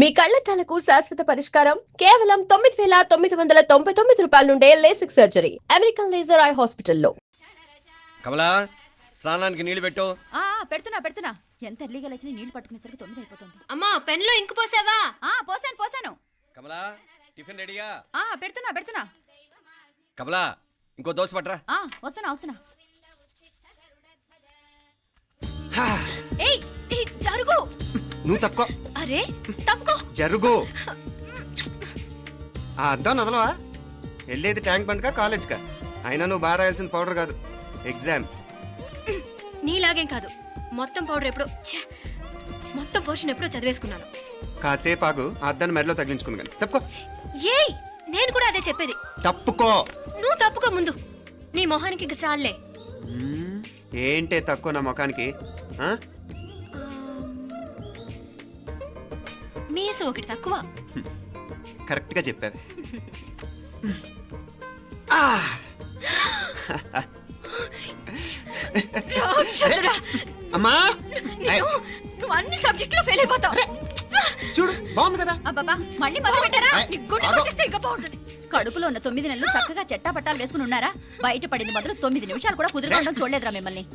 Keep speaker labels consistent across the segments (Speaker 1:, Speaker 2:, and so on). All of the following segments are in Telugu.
Speaker 1: మీ కళ్లద్దాలకు శాశ్వత పరిష్కారం కేవలం 9,999 రూపాయల నుండే LASIK surgery American laser eye హాస్పిటల్లో.
Speaker 2: కమలా స్నానానికి నీళ్లు పెట్టు.
Speaker 3: పెడుతున్నా ఎంత ఎర్లీగా లేచిన నీళ్లు పట్టుకునేసరికి 9 అయిపోతుంది.
Speaker 4: అమ్మా పెన్లో ఇంకు పోసావా?
Speaker 3: పోసాను.
Speaker 2: కమలా టిఫిన్ రెడీయా?
Speaker 3: పెడుతున్నా.
Speaker 2: కమలా ఇంకో దోశ పట్రా.
Speaker 3: వస్తున్నా. ఏయ్ జరుగు.
Speaker 5: నువ్వు తప్పుకో.
Speaker 3: అరే తప్పుకో.
Speaker 5: జరుగు. అద్దం నదలవా? వెళ్ళేది ట్యాంక్ బండ్కా కాలేజ్కా? అయినా నువ్వు బాగా రాయాల్సిన పౌడర్ కాదు, ఎగ్జామ్.
Speaker 4: నీలాగేం కాదు, మొత్తం పౌడర్ ఎప్పుడో మొత్తం పోర్షన్ ఎప్పుడో చదివేసుకున్నాను.
Speaker 5: కాసేపు ఆగు, ఆ అద్దాన్ని మెడలో తగిలించుకుంది కానీ. తప్పుకో.
Speaker 4: ఏయ్ నేను కూడా అదే చెప్పేది.
Speaker 5: తప్పుకో.
Speaker 4: నువ్వు తప్పుకో ముందు. నీ మొహానికి ఇంక చాలే.
Speaker 5: ఏంటే తక్కువ నా ముఖానికి?
Speaker 4: మీసు ఒకటి తక్కువ.
Speaker 5: కరెక్ట్గా చెప్పావు. అమ్మా
Speaker 4: నువ్వు అన్ని సబ్జెక్టులో ఫెయిల్ అయిపోతావు.
Speaker 5: చూడు బాగుంది కదా.
Speaker 3: అబ్బబ్బా మళ్ళీ మొదలు పెట్టారా? ఇంకా బాగుంటుంది. కడుపులో ఉన్న 9 నెలలు చక్కగా చెట్టా పట్టాలు వేసుకుని ఉన్నారా? బయట పడింది మొదలు 9 నిమిషాలు కూడా కుదురుకోవడం చూడలేదురా మిమ్మల్ని.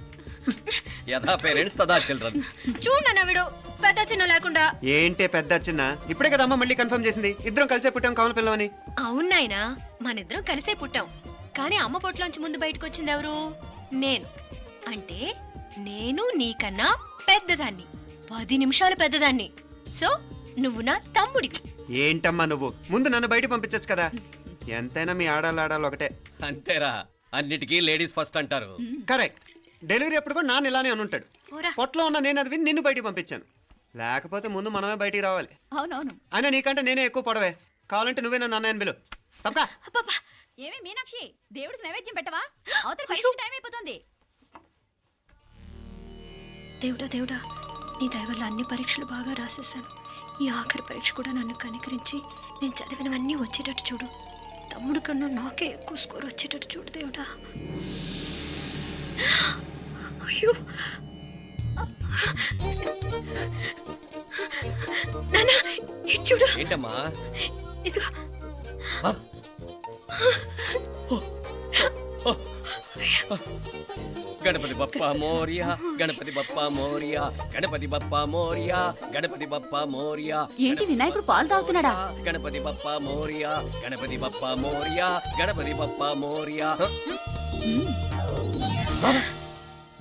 Speaker 2: యథా పేరెంట్స్ తదా చిల్డ్రన్.
Speaker 4: చూడు నవ్విడు పెద్ద చిన్న లేకుండా.
Speaker 5: ఏంటే పెద్ద చిన్న? ఇప్పుడే కదా అమ్మ మళ్ళీ కన్ఫర్మ్ చేసింది ఇద్దరం కలిసే పుట్టాం కావాలి పిల్లవని.
Speaker 4: అవునాయినా మనిద్దరం కలిసే పుట్టాం, కానీ అమ్మ పొట్లోంచి ముందు బయటకు వచ్చింది ఎవరు? నేను. అంటే నేను నీకన్నా పెద్దదాన్ని, 10 నిమిషాలు పెద్దదాన్ని. సో నువ్వు నా తమ్ముడివి.
Speaker 5: ఏంటమ్మా నువ్వు? ముందు నన్ను బయట పంపించచ్చు కదా. ఎంతైనా మీ ఆడాలు ఒకటే.
Speaker 2: అంతేరా, అన్నిటికీ లేడీస్ ఫస్ట్ అంటారు.
Speaker 5: కరెక్ట్. డెలివరీ అప్పుడు కూడా నాన్న ఇలానే అనుంటాడు. పొట్టలో ఉన్న నేను అది విని నిన్ను బయటికి పంపించాను. లేకపోతే ముందు మనమే బయటికి రావాలి.
Speaker 3: అవునవును.
Speaker 5: అయినా నీకంటే నేనే ఎక్కువ పొడవే. కావాలంటే నువ్వే నన్ను అన్నయ్యను పిలు. తప్పకా.
Speaker 3: ఏమి మీనాక్షి, దేవుడికి నైవేద్యం పెట్టవా? అవతల పరీక్ష టైం అయిపోతుంది.
Speaker 4: దేవుడా నీ దయ వల్ల అన్ని పరీక్షలు బాగా రాసేసాను. ఈ ఆఖరి పరీక్ష కూడా నన్ను కనికరించి నేను చదివినవన్నీ వచ్చేటట్టు చూడు. తమ్ముడు కన్నా నాకే ఎక్కువ స్కోర్ వచ్చేటట్టు చూడు దేవుడా. అయ్యో నాన్న చూడు.
Speaker 2: ఏంటమ్మా?
Speaker 4: ఇదిగో.
Speaker 2: గణపతి బప్పా మోరియా, గణపతి బప్పా మోరియా, గణపతి బప్పా మోరియా, గణపతి బప్పా మోరియా.
Speaker 3: ఏంటి వినాయకుడు పాలు తాగుతున్నాడా?
Speaker 2: గణపతి బప్పా మోరియా, గణపతి బప్పా మోరియా, గణపతి బప్పా మోరియా.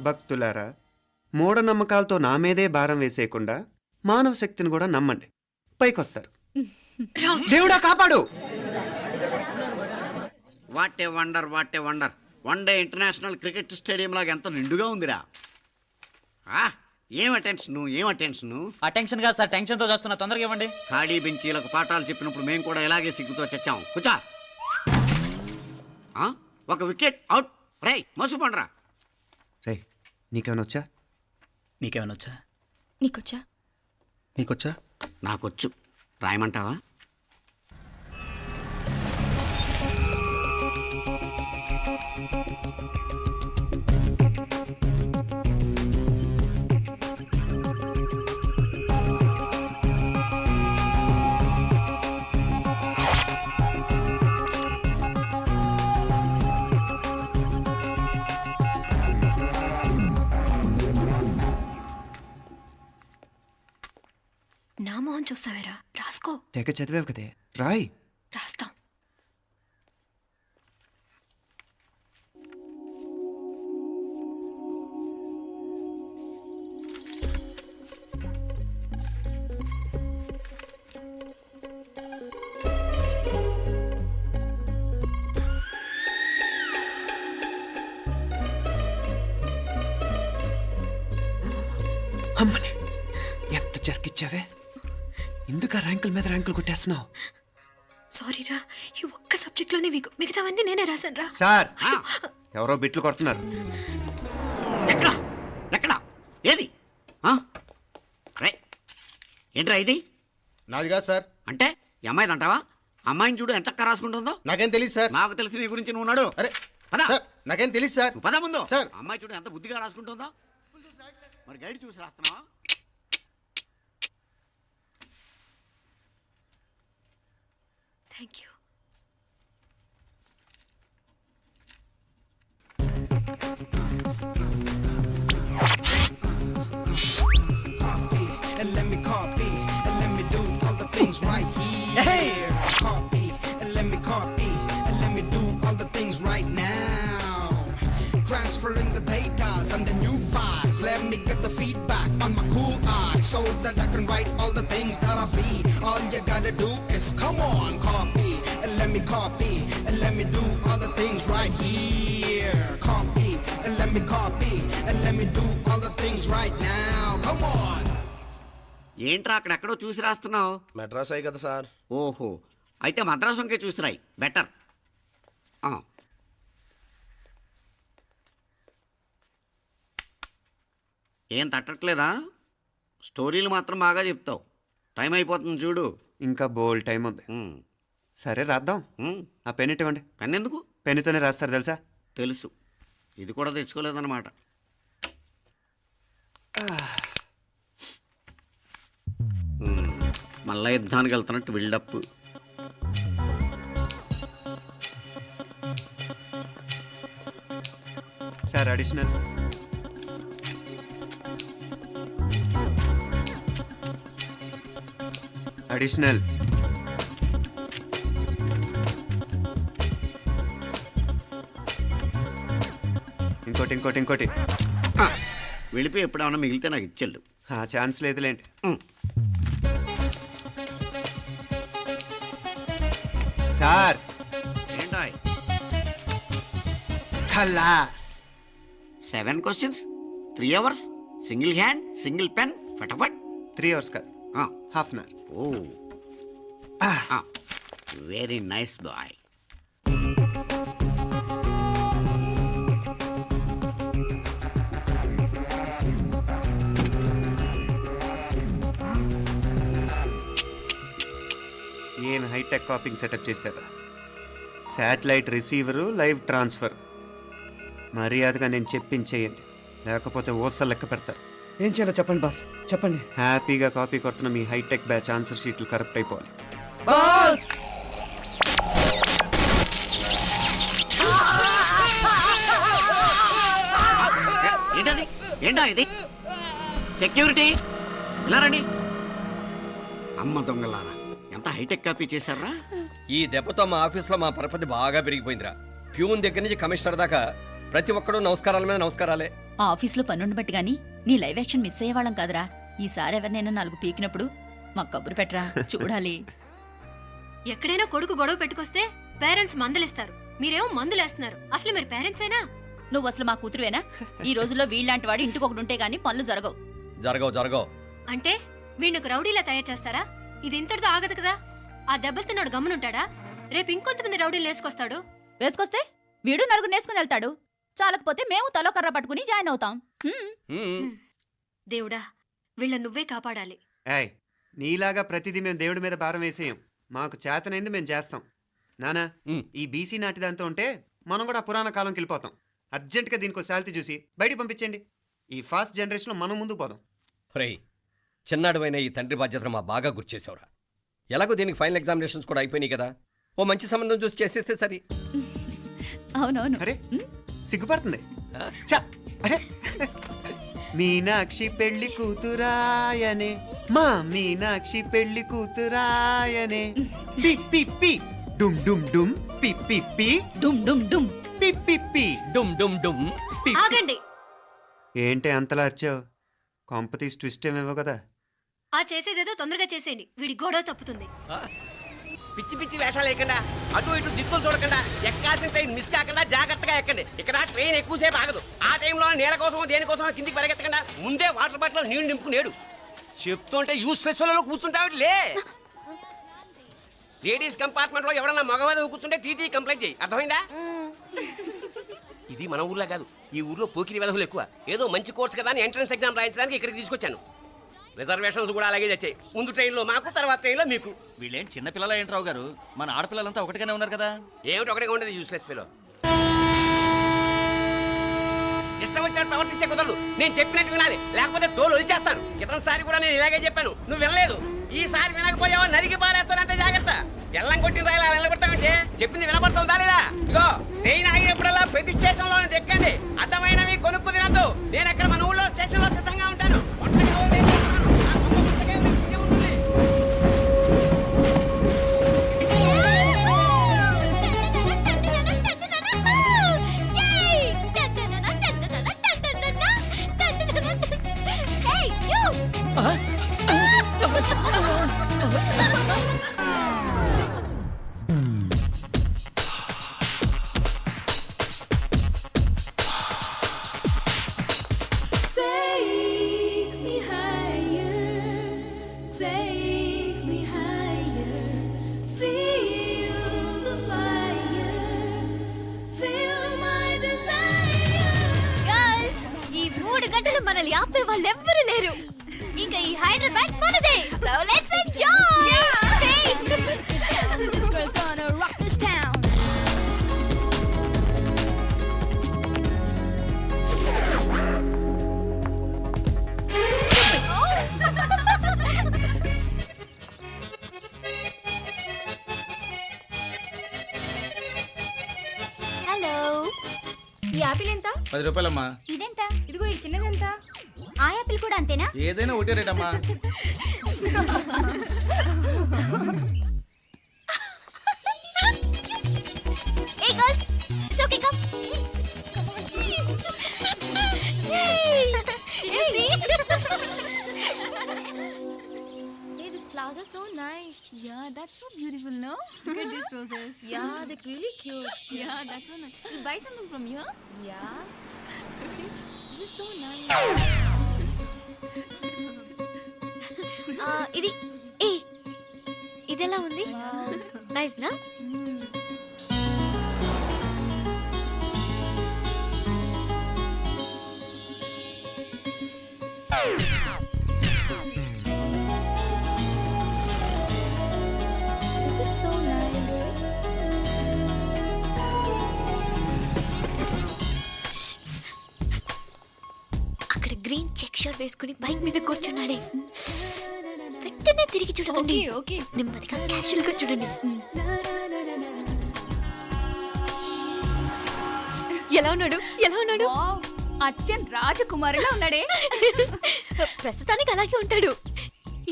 Speaker 5: భక్తులారా, మూఢనమ్మకాలతో నా మీదే భారం వేసేయకుండా మానవ శక్తిని కూడా నమ్మండి, పైకొస్తారు. దేవుడా కాపాడు.
Speaker 6: What a wonder, what a wonder. One day international cricket stadium లాగా ఎంత నిండుగా ఉందిరా. ఏం అటెన్షన్.
Speaker 7: అటెన్షన్ కాదు సార్, టెన్షన్తో చూస్తున్నా. తొందరగా ఇవ్వండి.
Speaker 6: ఖాళీ బెంచీలకు పాఠాలు చెప్పినప్పుడు మేము కూడా ఇలాగే సిగ్గుతో చచ్చాం. కూర్చో. ఒక వికెట్ అవుట్. రై మసు పండ్రా.
Speaker 5: రే నీకేమైనా వచ్చా?
Speaker 7: నీకేమైనా వచ్చా?
Speaker 3: నీకొచ్చా?
Speaker 6: నాకొచ్చు. రాయమంటావా?
Speaker 4: నా మొహం చూస్తావేరా? రాసుకో.
Speaker 5: తెగ చదివావు కదే, రాయ్.
Speaker 4: రాస్తాం.
Speaker 5: అమ్మని ఎంత జరికిచ్చావే. ఎందుకు ర్యాంకుల మీద ర్యాంకులు కొట్టేస్తున్నావు?
Speaker 4: సారీరా, ఈ ఒక్క సబ్జెక్ట్లోనే మిగతావన్నీ నేనే రాశాను రా.
Speaker 5: సార్ ఎవరో బిట్లు కొడుతున్నారు.
Speaker 6: ఎక్కడ ఏది? ఏంట్రా ఇది?
Speaker 8: నాది కాదు సార్.
Speaker 6: అంటే ఈ అమ్మాయిది అంటావా? అమ్మాయిని చూడు ఎంత రాసుకుంటుందో.
Speaker 8: నాకేం తెలియదు సార్.
Speaker 6: నాకు తెలిసి నీ గురించి నువ్వు నాడు.
Speaker 8: అరే సార్, నాకేం తెలియదు సార్.
Speaker 6: పద ముందు.
Speaker 8: సార్
Speaker 6: అమ్మాయి చూడు ఎంత బుద్ధిగా రాసుకుంటుందో. మరి గైడ్ చూసి రాస్తున్నావా?
Speaker 4: Thank you.
Speaker 9: And let me copy, and let me do all the things right here. Copy, and let me copy, and let me do all the things right now. Transferring the data and the new files. Let me get the feedback on my cool eye so that I can write all the things that I see. All you gotta do is come on, copy, and let me copy, and let me do all the things right here. Copy, and let me copy, and let me do all the things right now. Come on.
Speaker 6: ఏంట్రా అక్కడెక్కడో చూసి రాస్తున్నావు?
Speaker 2: మెడ్రాస్ అయ్యి కదా సార్.
Speaker 6: ఓహో, అయితే మద్రాసు వంకే చూసి రాయి, బెటర్. ఏం తట్టట్లేదా? స్టోరీలు మాత్రం బాగా చెప్తావు. టైం అయిపోతుంది చూడు.
Speaker 5: ఇంకా బోల్ టైం ఉంది. సరే రాద్దాం. ఆ పెన్ ఇవ్వండి.
Speaker 6: పెన్ ఎందుకు?
Speaker 5: పెన్నుతోనే రాస్తారు తెలుసా?
Speaker 6: తెలుసు. ఇది కూడా తెచ్చుకోలేదన్నమాట. మళ్ళా యుద్ధానికి వెళ్తున్నట్టు బిల్డప్.
Speaker 5: Sir additional. అడిషనల్. ఇంకోటి ఇంకోటి ఇంకోటి.
Speaker 6: వెళ్ళిపోయి ఎప్పుడేమన్నా మిగిలితే నాకు ఇచ్చెళ్ళు.
Speaker 5: ఆ ఛాన్స్ లేదులేండి. సార్
Speaker 6: ఏంటాయ్?
Speaker 5: ఖలాస్.
Speaker 6: 7 questions, 3 hours, single hand, single pen, ఫటాఫట్.
Speaker 5: 3 hours కాదు, half an hour.
Speaker 6: Oh, very nice boy.
Speaker 5: ఏం హైటెక్ కాపింగ్ సెటప్ చేశారా? Satellite receiver, live transfer. మర్యాదగా నేను చెప్పించేయండి, లేకపోతే ఓసలు లెక్క పెడతారు.
Speaker 2: ఏం చేయాలో చెప్పండి బాస్, చెప్పండి.
Speaker 5: హ్యాపీగా కాపీ కొడుతున్న మీ హైటెక్ బ్యాచ్ ఆన్సర్ షీట్లు కరెక్ట్ అయిపోవాలి.
Speaker 2: బాస్
Speaker 6: ఏంటది? ఏంటా ఇది? సెక్యూరిటీ ఇలా రండి. అమ్మ దొంగలారా, ఎంత హైటెక్ కాపీ చేశారా?
Speaker 2: ఈ దెబ్బతో మా ఆఫీస్లో మా పరపతి బాగా పెరిగిపోయిందిరా. ప్యూన్ దగ్గర నుంచి కమిషనర్ దాకా ప్రతి ఒక్కడు నమస్కారాల మీద నమస్కారాలే.
Speaker 3: ఆ ఆఫీస్లో పన్నుండి బట్టి గాని నీ లైవ్ యాక్షన్ మిస్ అయ్యేవాళ్ళం కాదురా. ఈసారి ఎవరినైనా 4 పీకినప్పుడు మాకు కబురు పెట్టరా, చూడాలి.
Speaker 4: ఎక్కడైనా కొడుకు గొడవ పెట్టుకొస్తే పేరెంట్స్ మందులేస్తారు, మీరేమో మందులేస్తున్నారు. అసలు మీరు పేరెంట్స్ అయినా?
Speaker 3: నువ్వు అసలు మా కూతురువేనా? ఈ రోజుల్లో వీళ్ళలాంటి వాడు ఇంటికి ఒకటి ఉంటే గానీ పనులు జరగవు.
Speaker 2: జరగవు.
Speaker 4: అంటే వీణ్ణకు రౌడీలా తయారు చేస్తారా? ఇది ఇంతటితో ఆగదు కదా. ఆ దెబ్బలు తిన్నాడు గమ్మునుంటాడా? రేపు ఇంకొంతమంది రౌడీలు వేసుకొస్తాడు.
Speaker 3: వేసుకొస్తే వీడు 4 నేసుకుని వెళ్తాడు. చాలకపోతే మేము తలో కర్ర పట్టుకుని జాయిన్ అవుతాం.
Speaker 4: దేవుడా, వీళ్ళ నువ్వే కాపాడాలి.
Speaker 5: ఏయ్, నీలాగా ప్రతిదీ మేము దేవుడి మీద భారం వేసేయం. మాకు చేతనైంది మేము చేస్తాం. నానా, ఈ బీసీ నాటి దాంతో ఉంటే మనం కూడా పురాణ కాలంకి వెళ్ళిపోతాం. అర్జెంటుగా దీనికి శాలిటీ చూసి బయటికి పంపించండి. ఈ ఫాస్ట్ జనరేషన్లో మనం ముందుకు పోదాం.
Speaker 2: రేయ్, చిన్నాడువైన ఈ తండ్రి బాధ్యతను మా బాగా గుర్చేసావురా. ఎలాగో దీనికి ఫైనల్ ఎగ్జామినేషన్స్ కూడా అయిపోయినాయి కదా, ఓ మంచి సంబంధం చూసి చేసేస్తే సరి.
Speaker 3: అవునవును.
Speaker 5: అరే సిగ్గుపడుతుంది. చ, అరే మీనాక్షి పెళ్లి కూతురాయనే, మా మీనాక్షి పెళ్లి కూతురాయనే. పి పి పి డుమ్ డుమ్ డుమ్, పి పి పి
Speaker 3: డుమ్ డుమ్ డుమ్.
Speaker 5: పి పి పి
Speaker 2: డుమ్ డుమ్ డుమ్.
Speaker 5: పి.
Speaker 4: ఆగండి.
Speaker 5: ఏంటి అంతలా వచ్చావు? కాంపతీస్ ట్విస్ట్ ఏమేవో కదా.
Speaker 4: ఆ చేసేదేదో తొందరగా చేసేయండి, వీడి గొడవ తప్పుతుంది.
Speaker 2: పిచ్చి పిచ్చి వేషాలు లేకుండా, అటు ఇటు దిక్కులు చూడకుండా, ఎక్కాల్సిన ట్రైన్ మిస్ కాకుండా జాగ్రత్తగా ఎక్కండి. ఇక్కడ ట్రైన్ ఎక్కువసేపు ఆగదు. ఆ టైంలో నీళ్ళ కోసం దేనికోసం కిందికి పరిగెత్తకుండా ముందే వాటర్ బాటిల్ నీళ్లు నింపుకునేడు. చెప్తుంటే యూస్లెస్ లో కూర్చుంటావు. లే, లేడీస్ కంపార్ట్మెంట్ లో ఎవడన్నా మగవాది కూర్చుంటే టీటీ కంప్లైంట్ చేయి, అర్థమైందా? ఇది మన ఊర్లో కాదు, ఈ ఊర్లో పోకిరి వెధవులు ఎక్కువ. ఏదో మంచి కోర్స్ కదా అని ఎంట్రన్స్ ఎగ్జామ్ రాయించడానికి ఇక్కడికి తీసుకొచ్చాను. రిజర్వేషన్స్ కూడా అలాగే వచ్చాయి. ముందు ట్రైన్లో మాకు, తర్వాత ట్రైన్లో మీకు.
Speaker 7: వీళ్ళేం చిన్న పిల్లల ఏంట్రావు గారు, మన ఆడపిల్లలంతా ఒకటిగానే ఉన్నారు కదా.
Speaker 2: ఏమిటి ఒకటిగా ఉండదు యూస్లెస్ ఫెలో. ఇష్టం వచ్చినట్టు ప్రవర్తిస్తే కుదరదు. నేను చెప్పినట్టు వినాలి, లేకపోతే తోలు వదిలేస్తాను. ఇతనిసారి కూడా నేను ఇలాగే చెప్పాను, నువ్వు వినలేదు. ఈసారి వినకపోయావా నరికి పారేస్తానంటే జాగ్రత్త. ఎల్లం కొట్టిన రాయాలి చెప్పింది వినపడుతుందా లేదా? ఇగో ట్రైన్ ఆగినప్పుడల్లా ప్రతి స్టేషన్ లోనే ఎక్కండి. అర్థమైనవి కొనుక్కు తినద్దు. నేను అక్కడ మన ఊళ్ళో స్టేషన్ లో సిద్ధంగా ఉంటాను. ఒంటరిగా వదిలేస్తున్నాను. నా కుక్క పుస్తకే మీ పుణ్యం ఉంటుంది.
Speaker 10: ఈ 3 గంటలు మనల్ని ఆపే వాళ్ళు ఎవ్వరు లేరు. ఇంకా ఈ హైదరాబాద్ మనదే. So let's enjoy. This girl's gonna rock this town. Hello, ఈ యాపిల్ ఎంత?
Speaker 8: 10 రూపాయలమ్మా.
Speaker 10: ఇదెంత? ఇదిగో ఈ చిన్నది ఎంత? ఆ యాపిల్ కూడా అంతేనా?
Speaker 8: ఏదైనా ఒకటే రేట్ అమ్మా.
Speaker 10: Hey girls, it's okay, come. Yay! Did you see? Hey, these flowers are so nice. Yeah, that's so beautiful, no? Look at these roses. Yeah, they're really cute. Yeah, that's so nice. You buy something from here? Yeah. This is so nice. ఇది ఏ ఇదెలా ఉంది? నైస్ నా? This is so nice. అక్కడ గ్రీన్ చెక్ షర్ట్ వేసుకుని బైక్ మీద కూర్చున్నాడే. వెంటనే తిరిగి చూడకండి. ఓకే, నెమ్మదిగా క్యాషువల్ గా చూడండి. ఎలా ఉన్నాడు? ఎలా ఉన్నాడు?
Speaker 3: అచ్చన్ రాజకుమారిలా ఉన్నాడే.
Speaker 10: ప్రస్తుతానికి అలాగే ఉంటాడు.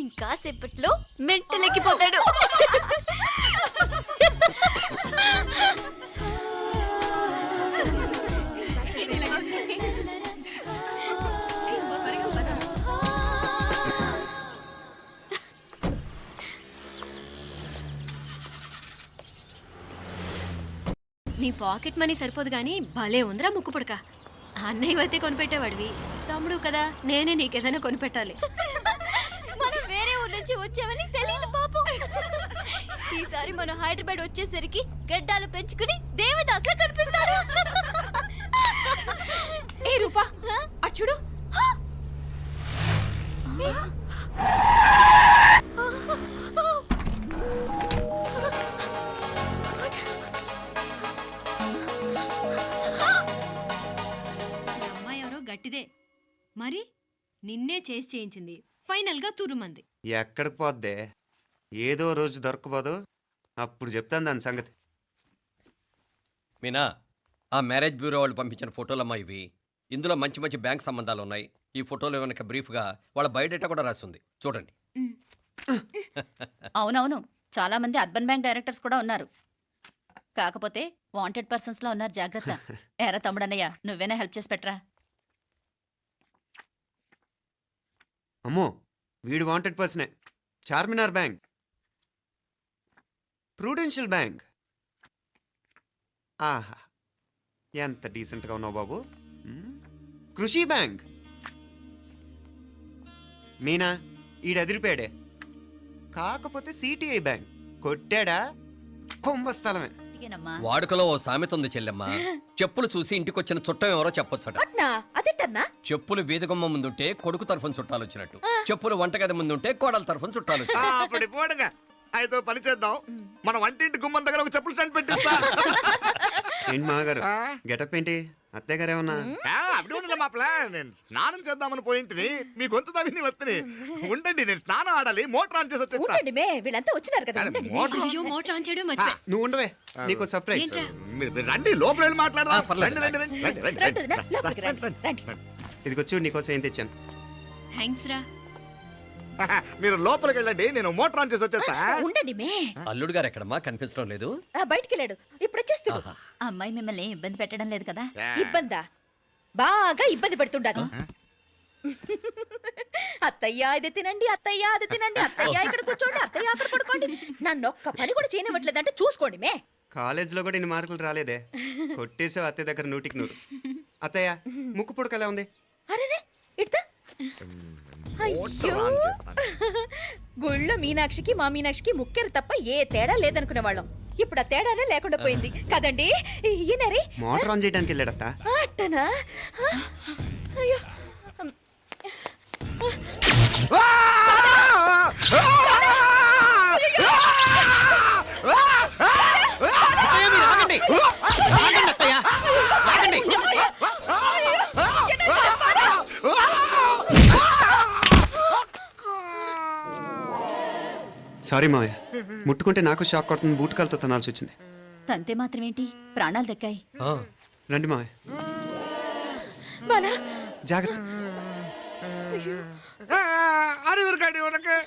Speaker 10: ఇంకా సేపట్లో మెంటల్ ఎక్కిపోతాడు.
Speaker 4: నీ పాకెట్ మనీ సరిపోదు గానీ భలే ఉందిరా ముక్కు పుడక. అన్నయ్య అయితే కొనిపెట్టేవాడివి, తమ్ముడు కదా నేనే నీకేదైనా కొనిపెట్టాలి.
Speaker 10: మనం వేరే ఊరు నుంచి వచ్చామని తెలియదు పాపం. ఈసారి మనం హైదరాబాద్ వచ్చేసరికి గడ్డాలు పెంచుకుని దేవదాసులా కనిపిస్తారు.
Speaker 3: ఏ రూపా, అచ్చుడు.
Speaker 4: అమ్మాయి ఎవరో గట్టిదే, మరి నిన్నే చేసి చేయించింది. ఫైనల్ గా తురుమంది.
Speaker 5: ఎక్కడికి పోద్దే? ఏదో రోజు దొరకపోదు, అప్పుడు చెప్తాను దాని సంగతి.
Speaker 11: మీనా, ఆ మ్యారేజ్ బ్యూరో వాళ్ళు పంపించిన ఫోటోలమ్మా ఇవి. ఇందులో మంచి మంచి బ్యాంక్ సంబంధాలు ఉన్నాయి. ఈ ఫోటోలో వెనక బ్రీఫ్గా వాళ్ళ బయోడేటా కూడా రాస్తుంది, చూడండి.
Speaker 3: అవునవును, చాలా మంది అర్బన్ బ్యాంక్ డైరెక్టర్స్ కూడా ఉన్నారు. కాకపోతే వాంటెడ్ పర్సన్స్ లా ఉన్నారు, జాగ్రత్త. ఎరా తమ్ముడన్నయ్య, నువ్వేనా హెల్ప్ చేసి పెట్టరా?
Speaker 5: అమ్మో, వీడు వాంటెడ్ పర్సనే. Charminar bank, prudential bank. ఆహా, ఎంత డీసెంట్గా ఉన్నావు బాబు. కృషి బ్యాంక్. మీనా, ఈడు ఎదిరిపోయాడే. కాకపోతే సిటిఐ బ్యాంక్ కొట్టాడా కుంభస్థలమే.
Speaker 11: వాడుకలో ఓ సామెత ఉంది చెల్లెమ్మ. చెప్పులు చూసి ఇంటికొచ్చిన చుట్టం ఎవరో చెప్పొచ్చట. చెప్పులు వీధగుమ్మ ముందుంటే కొడుకు తరఫున చుట్టాలు వచ్చినట్టు, చెప్పులు వంటగది ముందుంటే కోడల తరఫున చుట్టాలు వచ్చినట్టు.
Speaker 8: అయితే పని చేద్దాం, మన వంటింటి గుమ్మం దగ్గర ఒక చెప్పులు స్టాండ్ పెట్టిస్తా.
Speaker 5: ఏంటి మాగారు, గెటప్ ఏంటి అత్తయ్య గారు ఏమన్నా
Speaker 8: అప్పుడు ఉండలే మా ప్లాన్. నేను స్నానం చేద్దామని పోయింటిని, మీ గొంతు తవ్వి వస్తుంది. ఉండండి, నేను స్నానం ఆడాలి, మోటార్ ఆన్ చేసి వచ్చేస్తా.
Speaker 3: వీళ్ళంతా వచ్చినారు కదా
Speaker 8: అరే, మోటార్
Speaker 4: అయ్యో మోటార్ ఆన్ చేయడం మర్చిపోయా.
Speaker 5: నువ్వు ఉండవే, నీకు సర్ప్రైజ్.
Speaker 8: మీరు రండి, లోపల వెళ్ళి మాట్లాడదాం.
Speaker 11: పర్లేదు.
Speaker 8: రండి, రండి, రండి, రండి, రండి, రండి.
Speaker 5: ఇదిగో చూడు, నీకోసం ఏం తెచ్చాను.
Speaker 4: థ్యాంక్స్ రా.
Speaker 8: మీరు లోపలికి వెళ్ళండి, నేను మోటార్ ఆన్ చేసి వచ్చేస్తా.
Speaker 3: ఉండండి మే
Speaker 11: అల్లుడు గారు ఎక్కడమ్మా కనిపించడం లేదు.
Speaker 3: బయటికి వెళ్ళాడు, ఇప్పుడు వచ్చేస్తాడు. అమ్మాయి మిమ్మల్ని ఇబ్బంది పెట్టడం లేదు కదా? ఇబ్బందా? బాగా ఇబ్బంది పెడుతుండదు. అత్తయ్య ఇది తినండి, అత్తయ్య అది తినండి, అత్తయ్య ఇక్కడ కూర్చోండి, అత్తయ్య అక్కడ పడుకోండి. నన్ను ఒక్క పని కూడా చేయనివ్వట్లేదంటే చూసుకోండి మే.
Speaker 5: కాలేజీలో కూడా ఇన్ని మార్కులు రాలేదే. కొట్టేసావు అత్తయ్య దగ్గర 100కి 100. అత్తయ్య, ముక్కు పుడక ఎలా ఉంది?
Speaker 3: అరే ఇడతా. అయ్యో, గుళ్ళో మీనాక్షికి మా మీనాక్షికి ముక్కెరు తప్ప ఏ తేడా లేదనుకునే వాళ్ళం. ఇప్పుడు ఆ తేడానే లేకుండా పోయింది కదండి. ఈయనరే
Speaker 5: మోటార్ ఆన్ చేయడానికి వెళ్ళాడత్త.
Speaker 3: అట్టనా? అయ్యో,
Speaker 5: సారీ మావయ్య, ముట్టుకుంటే నాకు షాక్ కొడుతుంది, బూట్ కాలుతో తనాల్సి వచ్చింది.
Speaker 3: తంతే మాత్రమేంటి, ప్రాణాలు దక్కాయి.
Speaker 5: రండి మావయ్య,
Speaker 3: బాలా
Speaker 5: జాగ్రత్త.
Speaker 8: అరవిరకండి, ఉనకే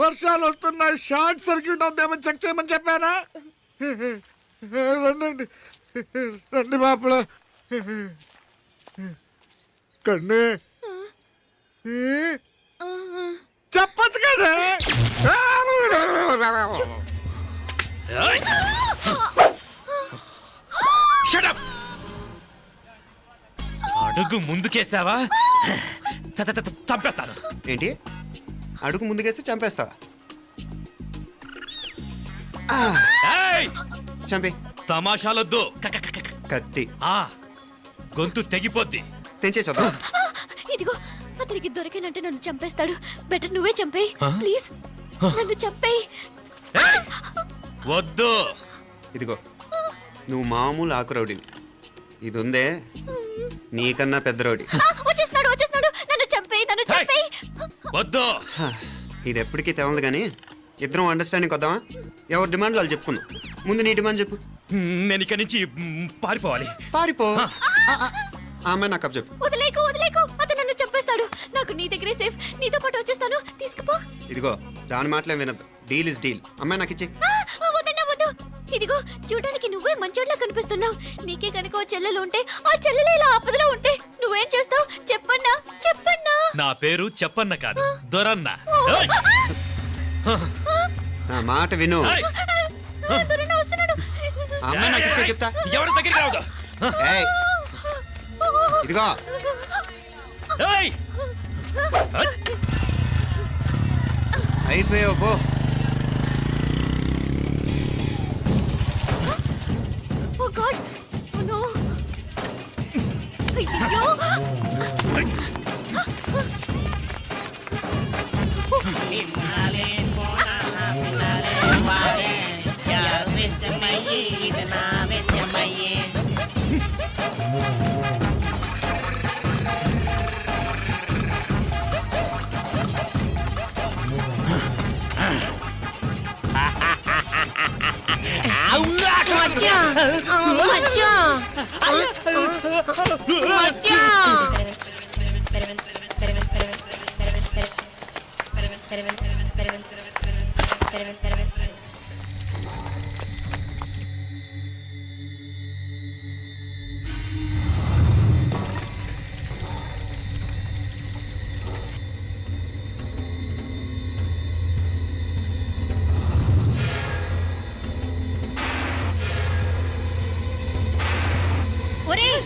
Speaker 8: వర్షాలు వస్తున్నాయి, షార్ట్ సర్క్యూట్ అవుతామని చెక్ చేయమని చెప్పానా? రండి రండి మాపల కన్ను చెప్పచ్చు కదా.
Speaker 7: అడుగు ముందుకేసావా చంపేస్తాను.
Speaker 5: ఏంటి, అడుగు ముందుకేస్తే చంపేస్తావా? చంపి.
Speaker 7: తమాషాలొద్దు,
Speaker 5: కత్తి
Speaker 7: గొంతు తెగిపోద్ది.
Speaker 5: తెంచే చూద్దాం.
Speaker 10: ఇదిగో అతనికి దొరికినంటే నన్ను చంపేస్తాడు. బెటర్ నువ్వే చంపేయి ప్లీజ్, నన్ను చంపేయి.
Speaker 7: వద్దు.
Speaker 5: ఇదిగో, నువ్వు మామూలు ఆకు రౌడీవి, ఇది ఉందే నీకన్నా పెద్ద రౌడీ.
Speaker 10: వచ్చేస్తున్నాడు, నన్ను చంపేయి.
Speaker 7: వద్దు.
Speaker 5: ఇది ఎప్పటికీ తెవలదు కానీ ఇద్దరం అండర్స్టాండింగ్ వద్దామా? ఎవరి డిమాండ్లు వాళ్ళు చెప్పుకుందాం. ముందు నీ డిమాండ్ చెప్పు.
Speaker 7: నేను ఇక్కడి నుంచి పారిపోవాలి.
Speaker 5: పారిపో. ఆ అమ్మాయి నాకు చెప్పు.
Speaker 10: వదిలేకు, అతను నన్ను చంపేస్తాడు. నాకు నీ దగ్గరే సేఫ్, నీతో పాటు వచ్చేస్తాను, తీసుకుపో.
Speaker 5: ఇదిగో, దాని మాటలే వినద్దు. Deal is deal. అమ్మాయి నాకు ఇచ్చి.
Speaker 10: వద్దు. ఇదిగో, చూడడానికి నువ్వే మంచోడ్లా కనిపిస్తున్నావు. నీకే కనుక ఓ చెల్లెలు ఉంటే, ఆ చెల్లెలు ఇలా ఆపదలో ఉంటే నువ్వేం చేస్తావు చెప్పన్నా?
Speaker 7: నా పేరు చెప్పన్న కాదు, దొరన్న.
Speaker 5: నా మాట విను.
Speaker 10: దొరన్న వస్తున్నాడు.
Speaker 5: ఆ అమ్మాయి నాకు ఇచ్చే చెప్తా.
Speaker 7: ఎవరి దగ్గరికి రావద్దు.
Speaker 5: ఏయ్, ఇదిగో, అయిపోయావు పో.
Speaker 10: Oh God! Oh no! అయ్యో! ఒరేయ్!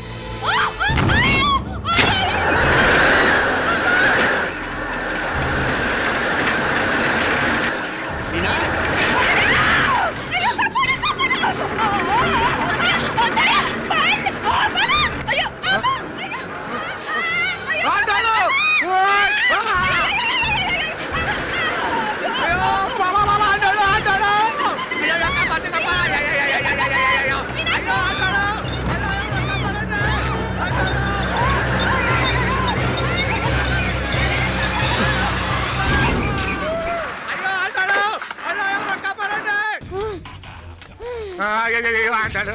Speaker 8: అయ్యో అంటాడు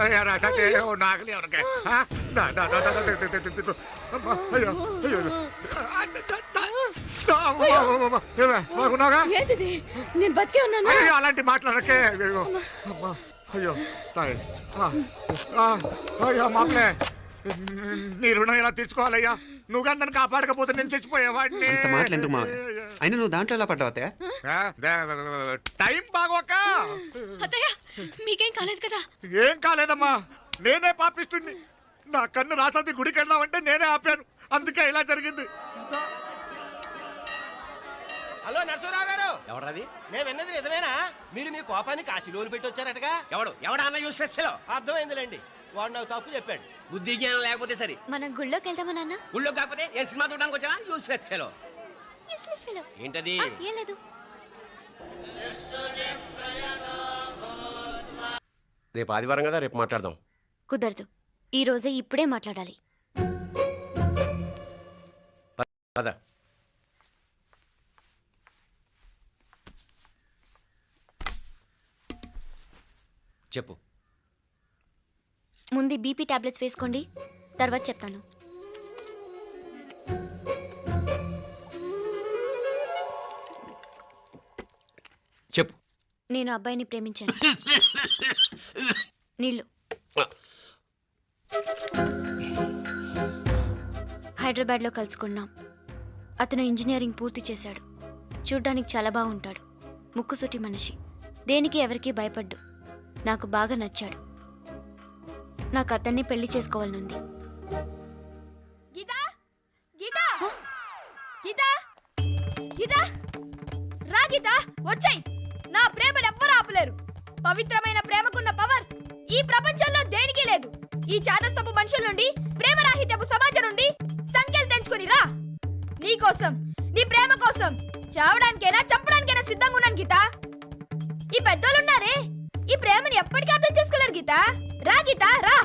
Speaker 8: నాకలి ఎవరికే బాగున్నాగా
Speaker 3: ఏంటిది నేను బతికే ఉన్నాను
Speaker 8: అయ్యో అలాంటి మాట్లాడకే అయ్యో అమ్మా అయ్యో తాయి అయ్యో మామలే నీ రుణం ఎలా తీర్చుకోవాలయ్యా నువ్వు అందరిని కాపాడకపోతే నేను చచ్చిపోయేవాడిని
Speaker 5: అంత మాటలు ఎందుకు మావయ్య అయినా నువ్వు దాంట్లో ఎలా పడ్డావు అత్తయ్య
Speaker 8: టైం బాగోక
Speaker 4: అత్తయ్య మీకేం కాలేదు కదా?
Speaker 8: ఏం కాలేదమ్మా నేనే పాపిస్తుంది నా కన్ను రాసాది గుడికి వెళ్దామంటే నేనే ఆపాను అందుకే ఇలా జరిగింది
Speaker 2: హలో నరసరావు గారు ఎవరది? నేను విన్నది నిజమేనా? మీరు మీ కోపానికి కాశీలోలు పెట్టి వచ్చారటగా? ఎవడన్నా యూస్ చేస్తా అర్థమైందిలేండి. వాడు నాకు తప్పు చెప్పాడు. బుద్ధి జ్ఞానం లేకపోతే సరే.
Speaker 10: మనం గుళ్ళోకి వెళ్దామా నాన్న?
Speaker 2: గుళ్ళో కాకపోతే ఏ సినిమా చూడడానికి వచ్చావా? యూస్ చేస్తా ఏంటది?
Speaker 10: ఏం లేదు.
Speaker 2: రేపు ఆదివారం కదా, రేపు మాట్లాడదాం.
Speaker 10: కుదరదు, ఈ రోజే ఇప్పుడే మాట్లాడాలి.
Speaker 2: పద. చెప్పు.
Speaker 10: ముందు బీపీ టాబ్లెట్స్ వేసుకోండి, తర్వాత చెప్తాను.
Speaker 2: చెప్పు.
Speaker 10: నేను అబ్బాయిని ప్రేమించాను. నీళ్ళు. హైదరాబాద్లో కలుసుకున్నాం. అతను ఇంజనీరింగ్ పూర్తి చేశాడు. చూడ్డానికి చాలా బాగుంటాడు. ముక్కుసూటి మనిషి. దేనికి ఎవరికీ భయపడ్డు. నాకు బాగా నచ్చాడు. నాకు అతన్ని పెళ్లి చేసుకోవాలనుంది.
Speaker 3: గీతా గీతా గీతా గీతా రా గీతా, వచ్చాయి. నా ప్రేమను ఎవ్వరూ ఆపలేరు. పవిత్రమైన ప్రేమకున్న పవర్ ఈ ప్రపంచంలో దేనికి లేదు. ఈ చాదస్తపు మనుషుల నుండి, ప్రేమరాహిత్యపు సమాజం నుండి సంఖ్యలు తెంచుకుని రా. నీ కోసం, నీ ప్రేమ కోసం చావడానికైనా చంపడానికైనా సిద్ధంగా ఉన్నాను గీతా. ఈ పెద్దోళ్ళున్నారే, ఈ ప్రేమని ఎప్పటికీ అర్థం చేసుకోలేరు గీతా. రా గీతా రా.